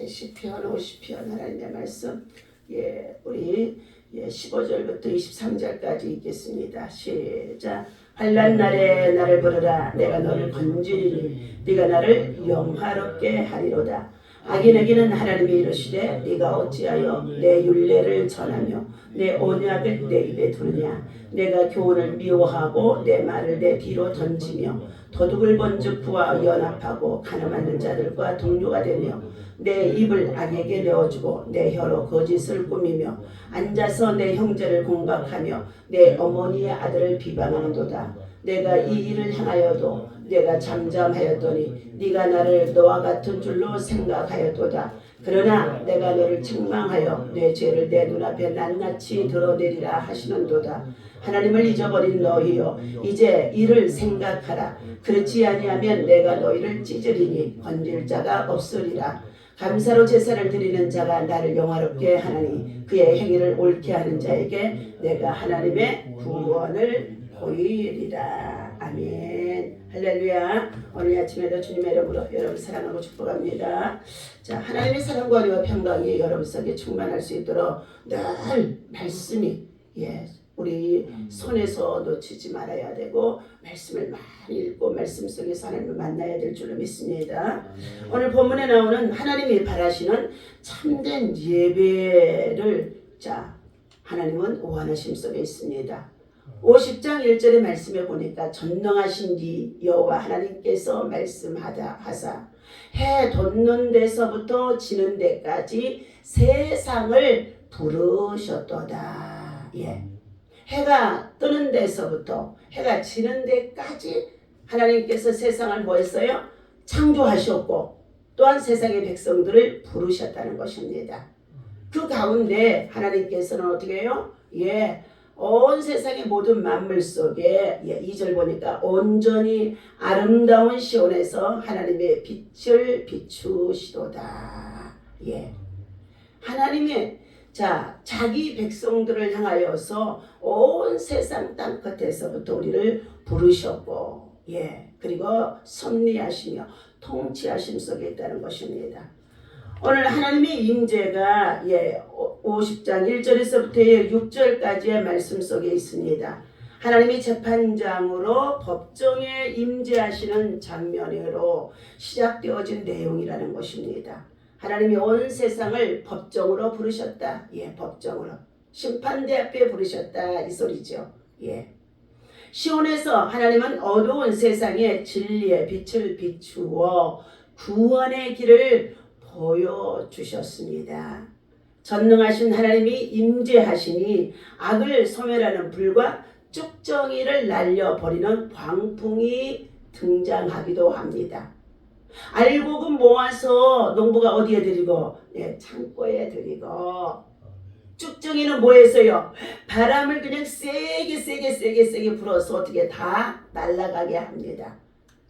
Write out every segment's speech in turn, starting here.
시편 50편 하나님의 말씀 우리 15절부터 23절까지 읽겠습니다. 시작. 환난 날에 나를 부르라. 내가 너를 건지리니 네가 나를 영화롭게 하리로다. 악인에게는 하나님이 이르시되 네가 어찌하여 내 율례를 전하며 내 언약을 내 입에 두느냐. 내가 교훈을 미워하고 내 말을 내 뒤로 던지며 도둑을 본즉 그와 연합하고 가늠하는 자들과 동료가 되며 내 입을 악에게 내어주고 내 혀로 거짓을 꾸미며 앉아서 내 형제를 공박하며 내 어머니의 아들을 비방하는도다. 내가 이 일을 향하여도 내가 잠잠하였더니 네가 나를 너와 같은 줄로 생각하였도다. 그러나 내가 너를 책망하여 내 죄를 내 눈앞에 낱낱이 드러내리라 하시는도다. 하나님을 잊어버린 너희여, 이제 이를 생각하라. 그렇지 아니하면 내가 너희를 찢으리니 건질 자가 없으리라. 감사로 제사를 드리는 자가 나를 영화롭게 하나니 그의 행위를 옳게 하는 자에게 내가 하나님의 구원을 보이리라. 아멘. 할렐루야. 오늘 아침에도 주님의 이름으로 여러분 사랑하고 축복합니다. 자, 하나님의 사랑과 은혜와 평강이 여러분 속에 충만할 수 있도록 늘 말씀이 우리 손에서 놓치지 말아야 되고 말씀을 많이 읽고 말씀 속에서 하나님을 만나야 될 줄로 믿습니다. 오늘 본문에 나오는 하나님이 바라시는 참된 예배를 하나님은 원하심 속에 있습니다. 50장 1절의 말씀에 보니까 전능하신 이 여호와 하나님께서 말씀하다 하사 해 돋는 데서부터 지는 데까지 세상을 부르셨도다. 해가 뜨는 데서부터 해가 지는 데까지 하나님께서 세상을 뭐 했어요? 창조하셨고 또한 세상의 백성들을 부르셨다는 것입니다. 그 가운데 하나님께서는 어떻게 해요? 온 세상의 모든 만물 속에 2절 보니까 온전히 아름다운 시온에서 하나님의 빛을 비추시도다. 하나님의 자기 백성들을 향하여서 온 세상 땅 끝에서부터 우리를 부르셨고 그리고 섭리하시며 통치하심 속에 있다는 것입니다. 오늘 하나님의 임재가 50장 1절에서부터 6절까지의 말씀 속에 있습니다. 하나님이 재판장으로 법정에 임재하시는 장면으로 시작되어진 내용이라는 것입니다. 하나님이 온 세상을 법정으로 부르셨다. 법정으로. 심판대 앞에 부르셨다. 이 소리죠. 시온에서 하나님은 어두운 세상에 진리의 빛을 비추어 구원의 길을 보여주셨습니다. 전능하신 하나님이 임재하시니 악을 소멸하는 불과 쭉정이를 날려버리는 광풍이 등장하기도 합니다. 알곡은 모아서 농부가 어디에 드리고? 창고에 드리고 쭉정이는 뭐 했어요? 바람을 그냥 세게 불어서 어떻게 다 날아가게 합니다.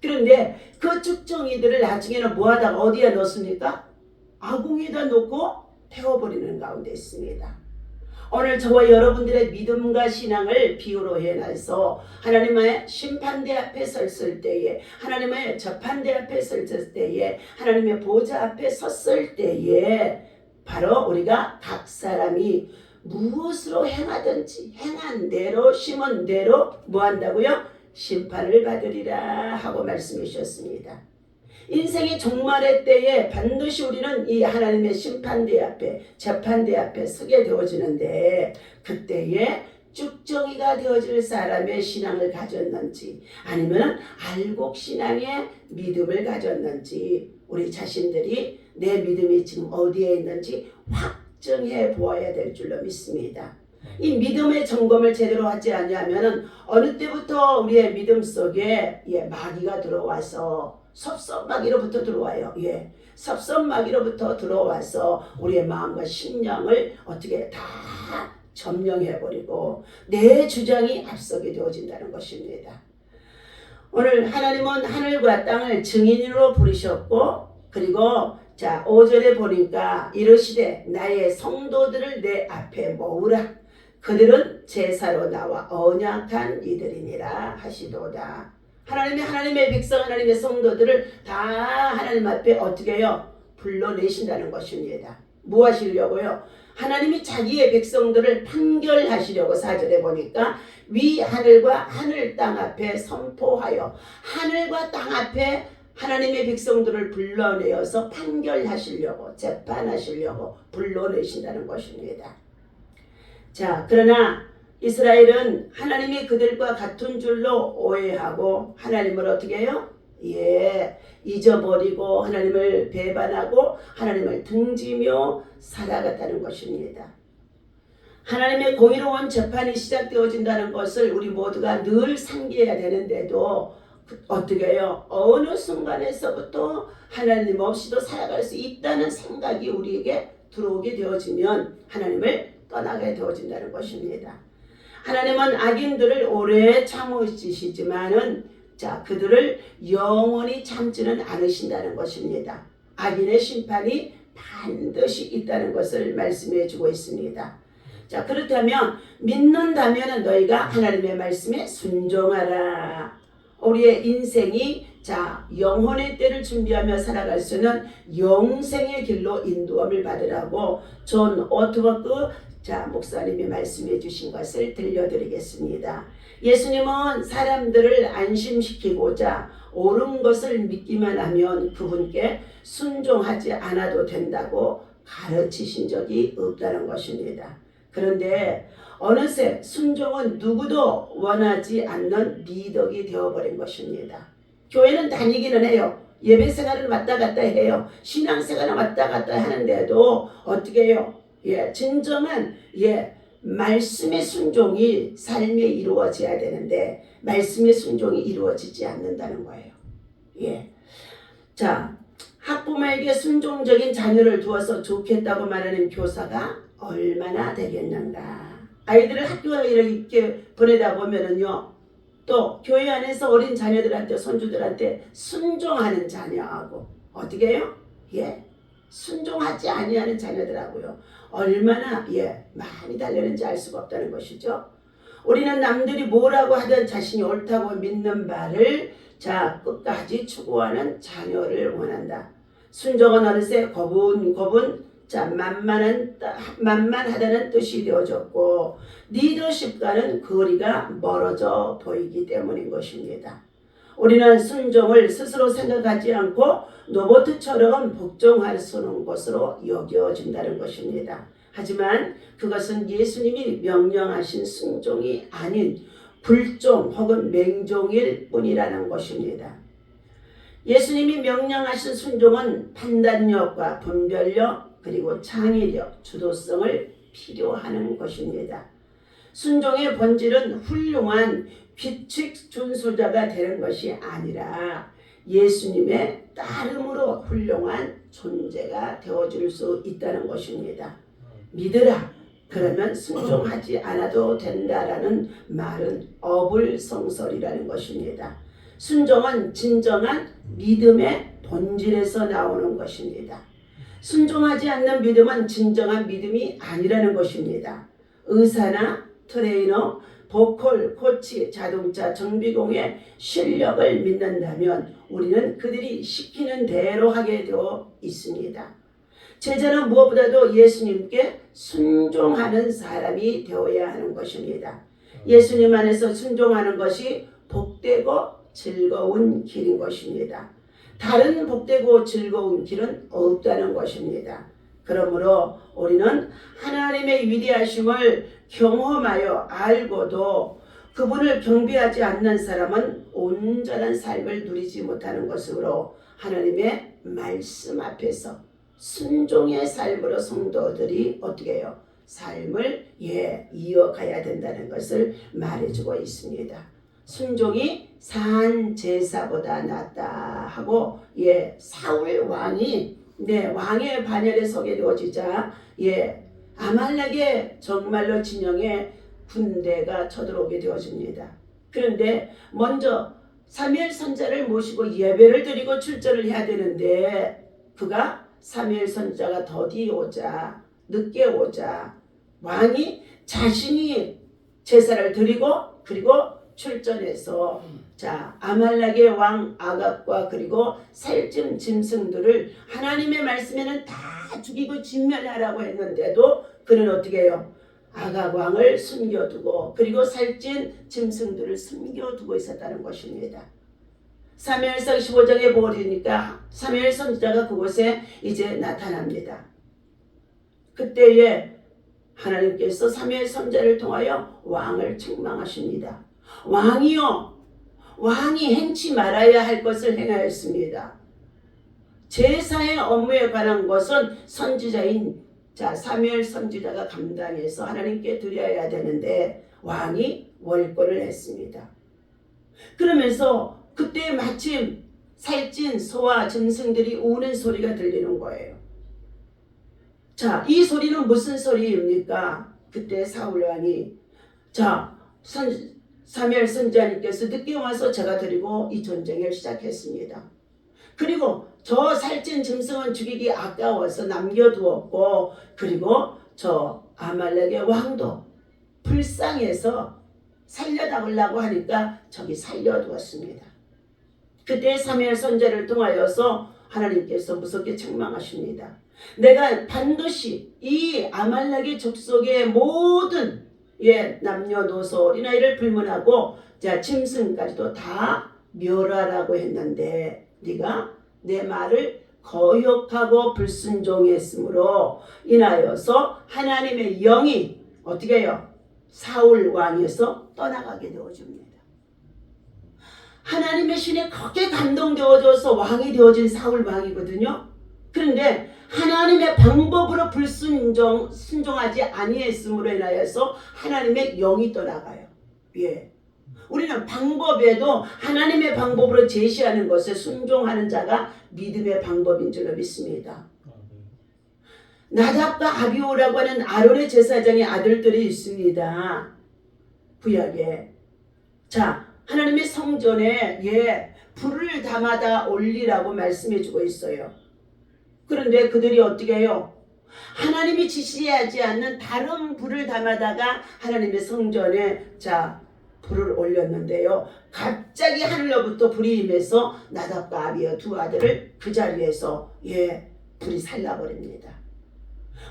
그런데 그 쭉정이들을 나중에는 뭐하다가 어디에 넣습니까? 아궁이에다 놓고 태워버리는 가운데 있습니다. 오늘 저와 여러분들의 믿음과 신앙을 비유로 해놔서 하나님의 심판대 앞에 섰을 때에, 하나님의 재판대 앞에 섰을 때에, 하나님의 보좌 앞에 섰을 때에 바로 우리가 각 사람이 무엇으로 행하든지 행한 대로 심은 대로 뭐 한다고요? 심판을 받으리라 하고 말씀해 주셨습니다. 인생의 종말의 때에 반드시 우리는 이 하나님의 심판대 앞에 재판대 앞에 서게 되어지는데 그때에 쭉정이가 되어질 사람의 신앙을 가졌는지 아니면 알곡신앙의 믿음을 가졌는지 우리 자신들이 내 믿음이 지금 어디에 있는지 확정해 보아야 될 줄로 믿습니다. 이 믿음의 점검을 제대로 하지 않으면 어느 때부터 우리의 믿음 속에 마귀가 들어와서 섭섭마귀로부터 들어와요. 섭섭마귀로부터 들어와서 우리의 마음과 심령을 어떻게 다 점령해버리고 내 주장이 앞서게 되어진다는 것입니다. 오늘 하나님은 하늘과 땅을 증인으로 부르셨고 그리고 5절에 보니까 이르시되 나의 성도들을 내 앞에 모으라. 그들은 제사로 나와 언약한 이들이니라 하시도다. 하나님의 백성 하나님의 성도들을 다 하나님 앞에 어떻게 해요? 불러내신다는 것입니다. 뭐 하시려고요? 하나님이 자기의 백성들을 판결하시려고 4절에 보니까 위 하늘과 하늘 땅 앞에 선포하여 하늘과 땅 앞에 하나님의 백성들을 불러내어서 판결하시려고 재판하시려고 불러내신다는 것입니다. 자, 그러나 이스라엘은 하나님이 그들과 같은 줄로 오해하고 하나님을 어떻게 해요? 잊어버리고 하나님을 배반하고 하나님을 등지며 살아갔다는 것입니다. 하나님의 공의로운 재판이 시작되어진다는 것을 우리 모두가 늘 상기해야 되는데도 어떻게 해요? 어느 순간에서부터 하나님 없이도 살아갈 수 있다는 생각이 우리에게 들어오게 되어지면 하나님을 떠나게 되어진다는 것입니다. 하나님은 악인들을 오래 참으시지만은 그들을 영원히 참지는 않으신다는 것입니다. 악인의 심판이 반드시 있다는 것을 말씀해 주고 있습니다. 자, 그렇다면 믿는다면 너희가 하나님의 말씀에 순종하라. 우리의 인생이 영혼의 때를 준비하며 살아갈 수는 영생의 길로 인도함을 받으라고 존 오트워크 목사님이 말씀해 주신 것을 들려드리겠습니다. 예수님은 사람들을 안심시키고자 옳은 것을 믿기만 하면 그분께 순종하지 않아도 된다고 가르치신 적이 없다는 것입니다. 그런데 어느새 순종은 누구도 원하지 않는 미덕이 되어버린 것입니다. 교회는 다니기는 해요. 예배 생활을 왔다 갔다 해요. 신앙생활을 왔다 갔다 하는데도 어떻게 해요? 진정한 말씀의 순종이 삶에 이루어져야 되는데 말씀의 순종이 이루어지지 않는다는 거예요. 자, 학부모에게 순종적인 자녀를 두어서 좋겠다고 말하는 교사가 얼마나 되겠는가. 아이들을 학교에 이렇게 보내다 보면은요, 또 교회 안에서 어린 자녀들한테 손주들한테 순종하는 자녀하고 어떻게 해요? 순종하지 아니하는 자녀들하고요, 얼마나 많이 다르는지 알 수가 없다는 것이죠. 우리는 남들이 뭐라고 하든 자신이 옳다고 믿는 바를 끝까지 추구하는 자녀를 원한다. 순종은 어느새 고분 만만하다는 뜻이 되어졌고 리더십과는 거리가 멀어져 보이기 때문인 것입니다. 우리는 순종을 스스로 생각하지 않고 로봇처럼 복종하는 것으로 여겨진다는 것입니다. 하지만 그것은 예수님이 명령하신 순종이 아닌 불종 혹은 맹종일 뿐이라는 것입니다. 예수님이 명령하신 순종은 판단력과 분별력 그리고 창의력, 주도성을 필요하는 것입니다. 순종의 본질은 훌륭한 규칙 준수자가 되는 것이 아니라 예수님의 따름으로 훌륭한 존재가 되어줄 수 있다는 것입니다. 믿으라. 그러면 순종하지 않아도 된다라는 말은 어불성설이라는 것입니다. 순종은 진정한 믿음의 본질에서 나오는 것입니다. 순종하지 않는 믿음은 진정한 믿음이 아니라는 것입니다. 의사나 트레이너, 보컬, 코치, 자동차 정비공의 실력을 믿는다면 우리는 그들이 시키는 대로 하게 되어 있습니다. 제자는 무엇보다도 예수님께 순종하는 사람이 되어야 하는 것입니다. 예수님 안에서 순종하는 것이 복되고 즐거운 길인 것입니다. 다른 복되고 즐거운 길은 없다는 것입니다. 그러므로 우리는 하나님의 위대하심을 경험하여 알고도 그분을 경배하지 않는 사람은 온전한 삶을 누리지 못하는 것으로 하나님의 말씀 앞에서 순종의 삶으로 성도들이 어떻게 해요? 삶을 이어가야 된다는 것을 말해주고 있습니다. 순종이 산 제사보다 낫다 하고 사울 왕이 왕의 반열에 서게 되어지자 아말렉의 정말로 진영에 군대가 쳐들어오게 되어집니다. 그런데 먼저 사무엘 선지자를 모시고 예배를 드리고 출전을 해야 되는데 그가 사무엘 선지자가 더디 오자 늦게 오자 왕이 자신이 제사를 드리고 그리고 출전해서 자 아말렉의 왕 아갑과 그리고 살찐 짐승들을 하나님의 말씀에는 다 죽이고 진멸하라고 했는데도 그는 어떻게 해요? 아각 왕을 숨겨두고 그리고 살찐 짐승들을 숨겨두고 있었다는 것입니다. 사무엘상 15장에 보니까 사무엘 선지자가 그곳에 이제 나타납니다. 그때에 하나님께서 사무엘 선지자를 통하여 왕을 책망하십니다. 왕이요, 왕이 행치 말아야 할 것을 행하였습니다. 제사의 업무에 관한 것은 선지자인 사무엘 선지자가 감당해서 하나님께 드려야 되는데 왕이 월권을 했습니다. 그러면서 그때 마침 살찐 소와 짐승들이 우는 소리가 들리는 거예요. 자, 이 소리는 무슨 소리입니까? 그때 사울 왕이 사무엘 선지자님께서 늦게 와서 제가 드리고 이 전쟁을 시작했습니다. 그리고 저 살찐 짐승은 죽이기 아까워서 남겨두었고 그리고 저 아말렉의 왕도 불쌍해서 살려달라고 하니까 저기 살려두었습니다. 그때 사무엘 선지자를 통하여서 하나님께서 무섭게 책망하십니다. 내가 반드시 이 아말렉의 족속의 모든 남녀노소 어린아이를 불문하고 짐승까지도 다 멸하라고 했는데 네가 내 말을 거역하고 불순종했으므로 인하여서 하나님의 영이 어떻게 해요? 사울 왕에서 떠나가게 되어줍니다. 하나님의 신에 크게 감동되어져서 왕이 되어진 사울 왕이거든요. 그런데 하나님의 방법으로 순종하지 아니했음으로 인하여서 하나님의 영이 떠나가요. 우리는 방법에도 하나님의 방법으로 제시하는 것에 순종하는 자가 믿음의 방법인 줄로 믿습니다. 나답과 아비후라고 하는 아론의 제사장의 아들들이 있습니다. 구약에. 하나님의 성전에 불을 담아다 올리라고 말씀해주고 있어요. 그런데 그들이 어떻게 해요? 하나님이 지시하지 않는 다른 불을 담아다가 하나님의 성전에 불을 올렸는데요. 갑자기 하늘로부터 불이 임해서 나답과 아비의 두 아들을 그 자리에서 불이 살라버립니다.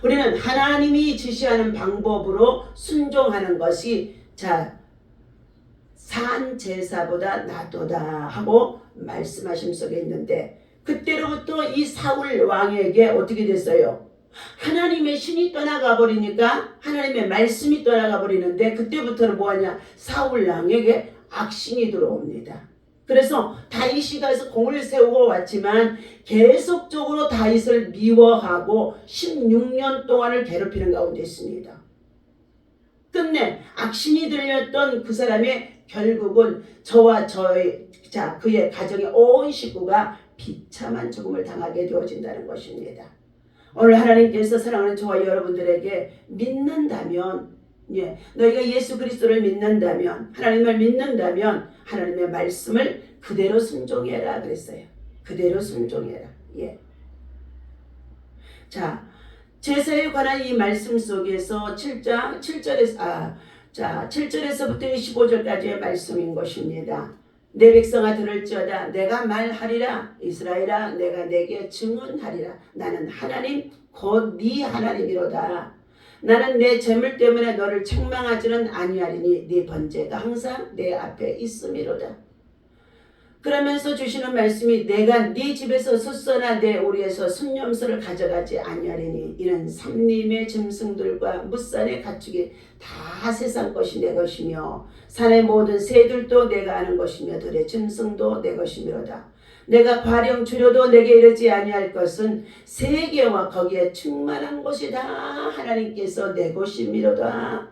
우리는 하나님이 지시하는 방법으로 순종하는 것이 산 제사보다 낫도다 하고 말씀하심 속에 있는데 그때로부터 이 사울 왕에게 어떻게 됐어요? 하나님의 신이 떠나가 버리니까 하나님의 말씀이 떠나가 버리는데 그때부터는 뭐하냐? 사울 왕에게 악신이 들어옵니다. 그래서 다윗이 가서 공을 세우고 왔지만 계속적으로 다윗을 미워하고 16년 동안을 괴롭히는 가운데 있습니다. 끝내 악신이 들렸던 그 사람의 결국은 저와 그의 가정의 온 식구가 비참한 죽음을 당하게 되어진다는 것입니다. 오늘 하나님께서 사랑하는 저와 여러분들에게 믿는다면 너희가 예수 그리스도를 믿는다면 하나님을 믿는다면 하나님의 말씀을 그대로 순종해라 그랬어요. 그대로 순종해라. 제사에 관한 이 말씀 속에서 7장 7절에서부터 15절까지의 말씀인 것입니다. 내 백성아 들을지어다. 내가 말하리라. 이스라엘아 내가 내게 증언하리라. 나는 하나님 곧 네 하나님이로다. 나는 내 재물 때문에 너를 책망하지는 아니하리니 네 번제가 항상 내 앞에 있음이로다. 그러면서 주시는 말씀이 내가 네 집에서 숫소나 내 오리에서 순념소를 가져가지 아니하리니 이는 삼림의 짐승들과 뭇산의 가축이 다 세상 것이 내 것이며 산의 모든 새들도 내가 아는 것이며 들의 짐승도 내 것이미로다. 내가 과령 주려도 내게 이르지 아니할 것은 세계와 거기에 충만한 것이다. 하나님께서 내 것이미로다.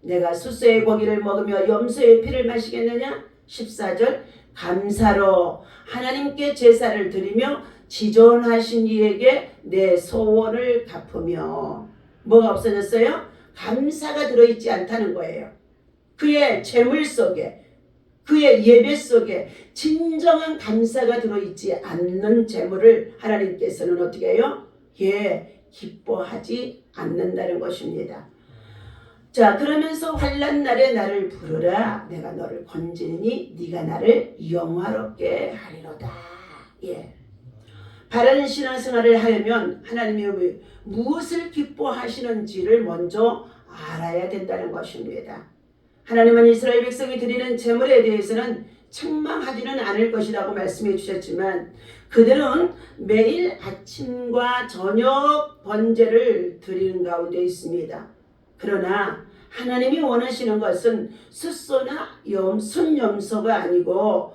내가 숫소의 고기를 먹으며 염소의 피를 마시겠느냐? 14절 감사로 하나님께 제사를 드리며 지존하신 이에게 내 소원을 갚으며 뭐가 없어졌어요? 감사가 들어있지 않다는 거예요. 그의 재물 속에 그의 예배 속에 진정한 감사가 들어있지 않는 재물을 하나님께서는 어떻게 해요? 기뻐하지 않는다는 것입니다. 자, 그러면서 환난 날에 나를 부르라. 내가 너를 건지니 네가 나를 영화롭게 하리로다. 예. 바른 신앙생활을 하려면 하나님이 무엇을 기뻐하시는지를 먼저 알아야 된다는 것입니다. 하나님은 이스라엘 백성이 드리는 제물에 대해서는 책망하지는 않을 것이라고 말씀해 주셨지만 그들은 매일 아침과 저녁 번제를 드리는 가운데 있습니다. 그러나 하나님이 원하시는 것은 숫소나 순염소가 아니고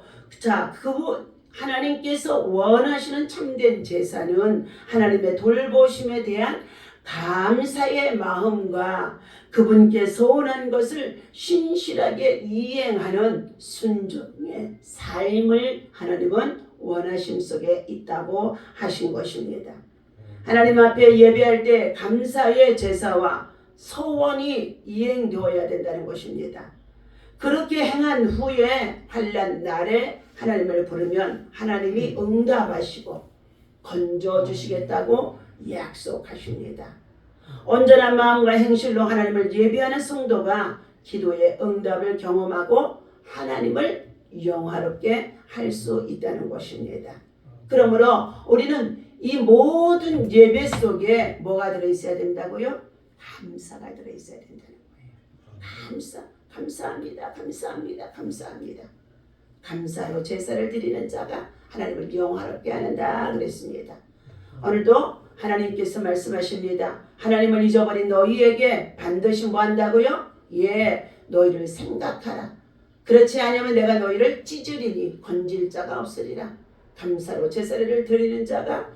하나님께서 원하시는 참된 제사는 하나님의 돌보심에 대한 감사의 마음과 그분께 소원한 것을 신실하게 이행하는 순종의 삶을 하나님은 원하심 속에 있다고 하신 것입니다. 하나님 앞에 예배할 때 감사의 제사와 소원이 이행되어야 된다는 것입니다. 그렇게 행한 후에 환난 날에 하나님을 부르면 하나님이 응답하시고 건져주시겠다고 약속하십니다. 온전한 마음과 행실로 하나님을 예배하는 성도가 기도의 응답을 경험하고 하나님을 영화롭게 할 수 있다는 것입니다. 그러므로 우리는 이 모든 예배 속에 뭐가 들어있어야 된다고요? 감사가 들어있어야 된다는 거예요. 감사합니다. 감사로 제사를 드리는 자가 하나님을 영화롭게 하는다 그랬습니다. 오늘도 하나님께서 말씀하십니다. 하나님을 잊어버린 너희에게 반드시 뭐 한다고요? 예, 너희를 생각하라. 그렇지 않으면 내가 너희를 찢으리니 건질 자가 없으리라. 감사로 제사를 드리는 자가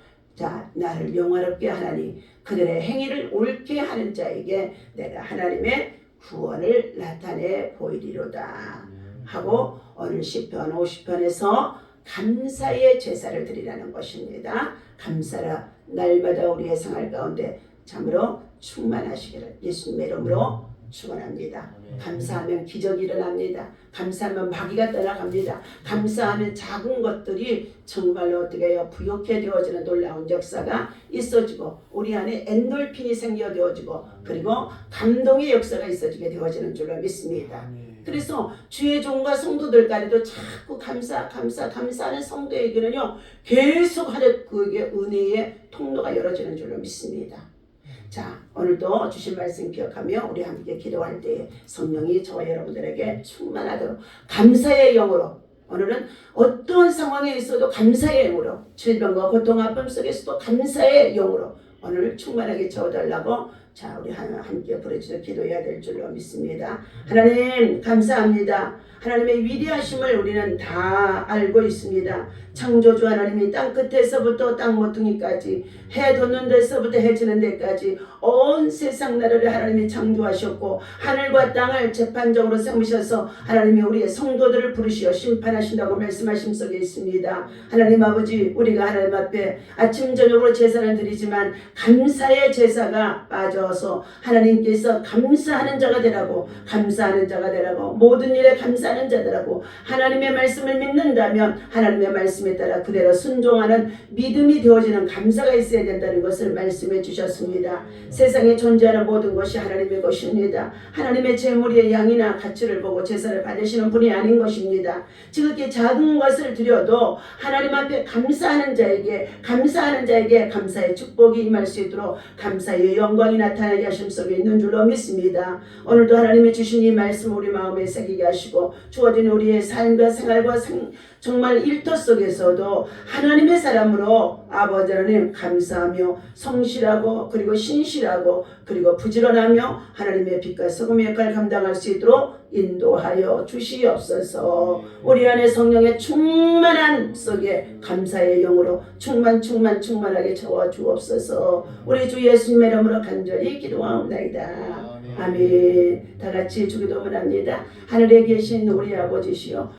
나를 영화롭게 하나니 그들의 행위를 옳게 하는 자에게 내가 하나님의 구원을 나타내 보이리로다 하고 오늘 시편 50편에서 감사의 제사를 드리라는 것입니다. 감사라 날마다 우리의 생활 가운데 참으로 충만하시기를 예수님의 이름으로 축원합니다. 감사하면 기적이 일어납니다. 감사하면 마귀가 떠나갑니다. 감사하면 작은 것들이 정말로 어떻게 해요? 부욕해 되어지는 놀라운 역사가 있어지고 우리 안에 엔돌핀이 생겨되어지고 그리고 감동의 역사가 있어지게 되어지는 줄로 믿습니다. 그래서 주의 종과 성도들까지도 자꾸 감사하는 성도에게는요 계속하는 그게 은혜의 통로가 열어지는 줄로 믿습니다. 자, 오늘도 주신 말씀 기억하며 우리 함께 기도할 때 성령이 저와 여러분들에게 충만하도록 감사의 영으로 오늘은 어떠한 상황에 있어도 감사의 영으로 질병과 고통 아픔 속에서도 감사의 영으로 오늘 충만하게 채워달라고 자 우리 함께 부르짖어 기도해야 될 줄로 믿습니다. 하나님 감사합니다. 하나님의 위대하심을 우리는 다 알고 있습니다. 창조주 하나님이 땅 끝에서부터 땅 모퉁이까지 해 돋는 데서부터 해 지는 데까지 온 세상 나라를 하나님이 창조하셨고 하늘과 땅을 재판정으로 삼으셔서 하나님이 우리의 성도들을 부르시어 심판하신다고 말씀하신 속에 있습니다. 하나님 아버지 우리가 하나님 앞에 아침 저녁으로 제사를 드리지만 감사의 제사가 빠져서 하나님께서 감사하는 자가 되라고 모든 일에 감사하는 자들하고 하나님의 말씀을 믿는다면 하나님의 말씀에 따라 그대로 순종하는 믿음이 되어지는 감사가 있어야 된다는 것을 말씀해 주셨습니다. 세상에 존재하는 모든 것이 하나님의 것입니다. 하나님의 재물의 양이나 가치를 보고 제사를 받으시는 분이 아닌 것입니다. 지극히 작은 것을 드려도 하나님 앞에 감사하는 자에게 감사의 축복이 임할 수 있도록 감사의 영광이 나타나게 하심 속에 있는 줄로 믿습니다. 오늘도 하나님이 주신 이 말씀 우리 마음에 새기게 하시고 주어진 우리의 삶과 생활과 정말 일터 속에서도 하나님의 사람으로 아버지 하나님 감사하며 성실하고 그리고 신실하고 그리고 부지런하며 하나님의 빛과 소금의 역할을 감당할 수 있도록 인도하여 주시옵소서. 우리 안에 성령의 충만한 속에 감사의 영으로 충만하게 채워 주옵소서. 우리 주 예수님의 이름으로 간절히 기도하옵나이다. 아멘. 다 같이 주기도문합니다. 하늘에 계신 우리 아버지시여